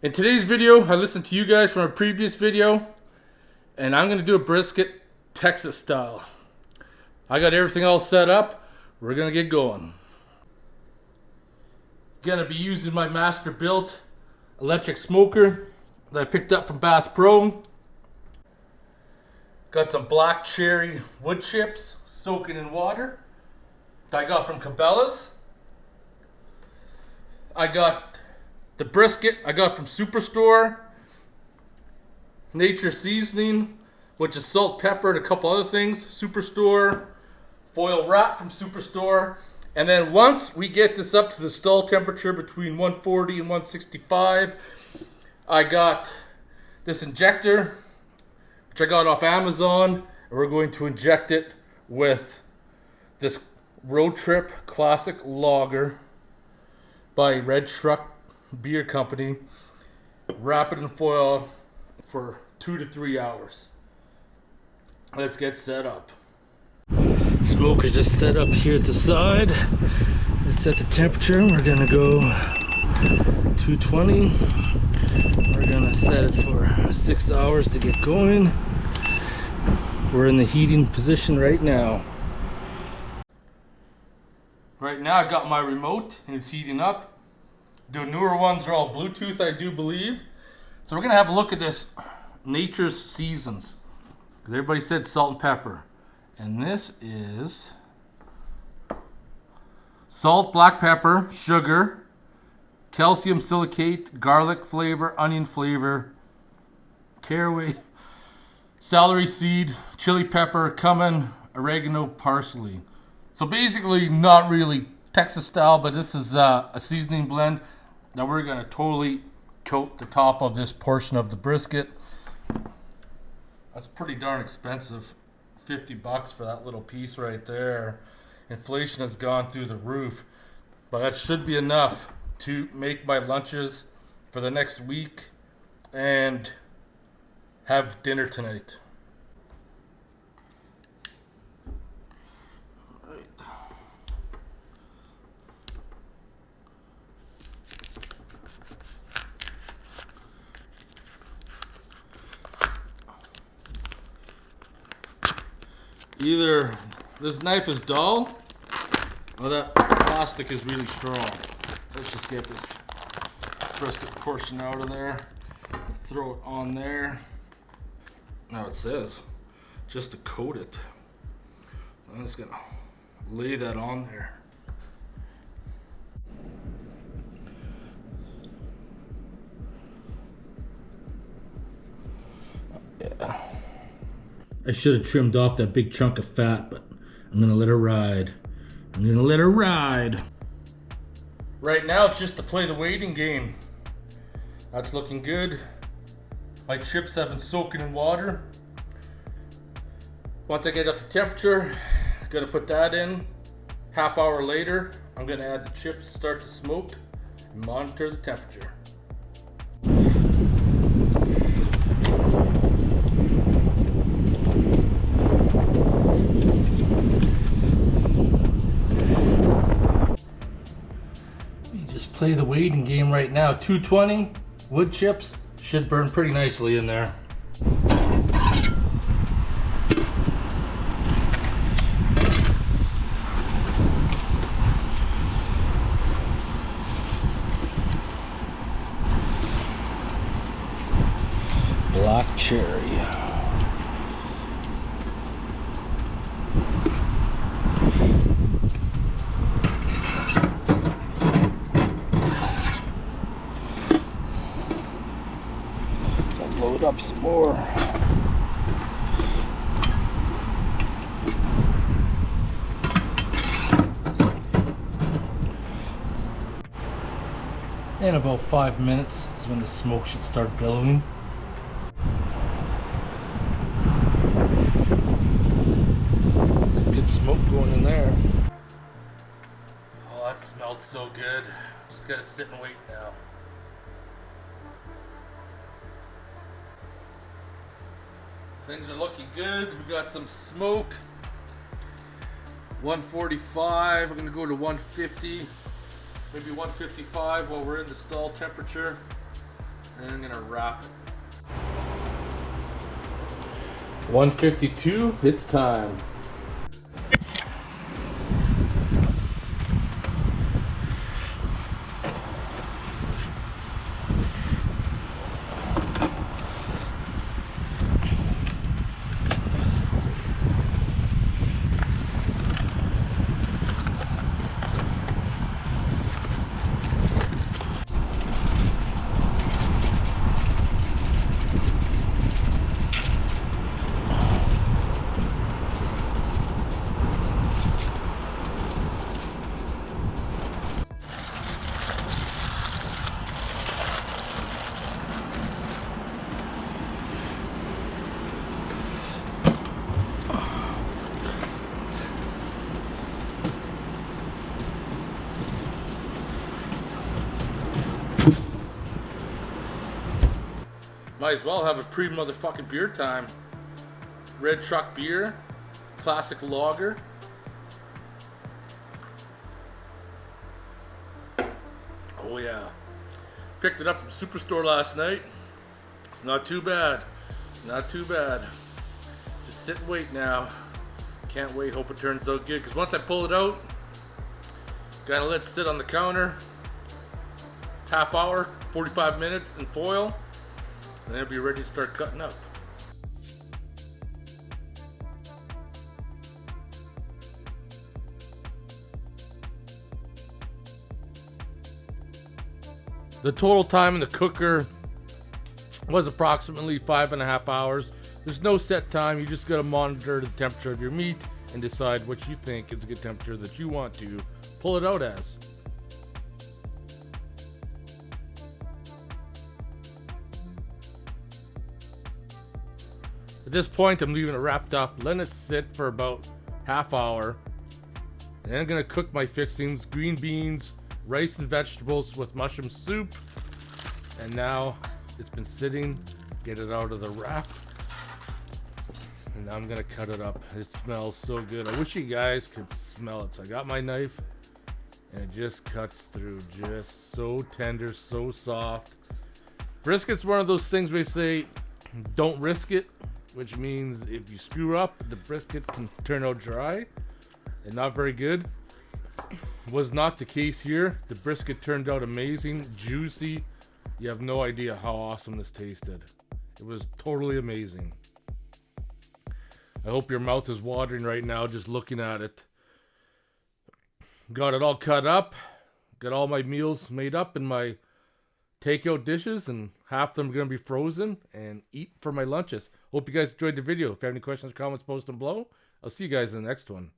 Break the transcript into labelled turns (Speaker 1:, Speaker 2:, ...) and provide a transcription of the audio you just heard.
Speaker 1: In today's video, I listened to you guys from a previous video, and I'm going to do a brisket Texas style. I got everything all set up. We're going to get going. Going to be using my Masterbuilt electric smoker that I picked up from Bass Pro. Got some black cherry wood chips soaking in water that I got from Cabela's. I got the brisket I got from Superstore. Nature seasoning, which is salt, pepper, and a couple other things. Superstore. Foil wrap from Superstore. And then once we get this up to the stall temperature between 140 and 165, I got this injector, which I got off Amazon. And we're going to inject it with this Road Trip Classic Lager by Red Truck Beer Company. Wrap it in foil for 2 to 3 hours. Let's get set up. Smoker's just set up here at the side. Let's set the temperature. We're gonna go 220. We're gonna set it for 6 hours to get going. We're in the heating position right now. Right now I got my remote and it's heating up. The newer ones are all Bluetooth, I do believe. So we're gonna have a look at this Nature's Seasons. Because everybody said salt and pepper. And this is salt, black pepper, sugar, calcium silicate, garlic flavor, onion flavor, caraway, celery seed, chili pepper, cumin, oregano, parsley. So basically not really Texas style, but this is a seasoning blend that we're gonna totally coat the top of this portion of the brisket. That's pretty darn expensive. $50 for that little piece right there. Inflation has gone through the roof, but that should be enough to make my lunches for the next week and have dinner tonight. Either this knife is dull or that plastic is really strong. Let's just get this brisket portion out of there. Throw it on there. Now it says just to coat it. I'm just gonna lay that on there. Yeah. I should have trimmed off that big chunk of fat, but I'm gonna let her ride. I'm gonna let her ride. Right now it's just to play the waiting game. That's looking good. My chips have been soaking in water. Once I get up to temperature, I'm gonna put that in. Half hour later, I'm gonna add the chips, start to smoke, and monitor the temperature. Play the waiting game right now. 220 wood chips should burn pretty nicely in there. Black cherry. Load up some more. In about 5 minutes is when the smoke should start billowing. Some good smoke going in there. Oh, that smelled so good. Just gotta sit and wait now. Things are looking good. We got some smoke. 145. I'm gonna go to 150, maybe 155 while we're in the stall temperature. And I'm gonna wrap it. 152, it's time. Might as well have a pre-motherfucking beer time. Red Truck beer, classic lager. Oh yeah. Picked it up from Superstore last night. It's not too bad. Not too bad. Just sit and wait now. Can't wait, hope it turns out good. Because once I pull it out, gotta let it sit on the counter. Half hour, 45 minutes in foil. And then it'll be ready to start cutting up. The total time in the cooker was approximately 5.5 hours. There's no set time. You just gotta monitor the temperature of your meat and decide what you think is a good temperature that you want to pull it out as. At this point, I'm leaving it wrapped up, letting it sit for about half hour. And I'm gonna cook my fixings, green beans, rice and vegetables with mushroom soup. And now it's been sitting, get it out of the wrap. And now I'm gonna cut it up. It smells so good. I wish you guys could smell it. So I got my knife and it just cuts through, just so tender, so soft. Brisket's one of those things where they say, don't risk it. Which means if you screw up, the brisket can turn out dry and not very good. Was not the case here. The brisket turned out amazing, juicy. You have no idea how awesome this tasted. It was totally amazing. I hope your mouth is watering right now just looking at it. Got it all cut up. Got all my meals made up in my takeout dishes, and half of them are going to be frozen and eat for my lunches. Hope you guys enjoyed the video. If you have any questions or comments, post them below. I'll see you guys in the next one.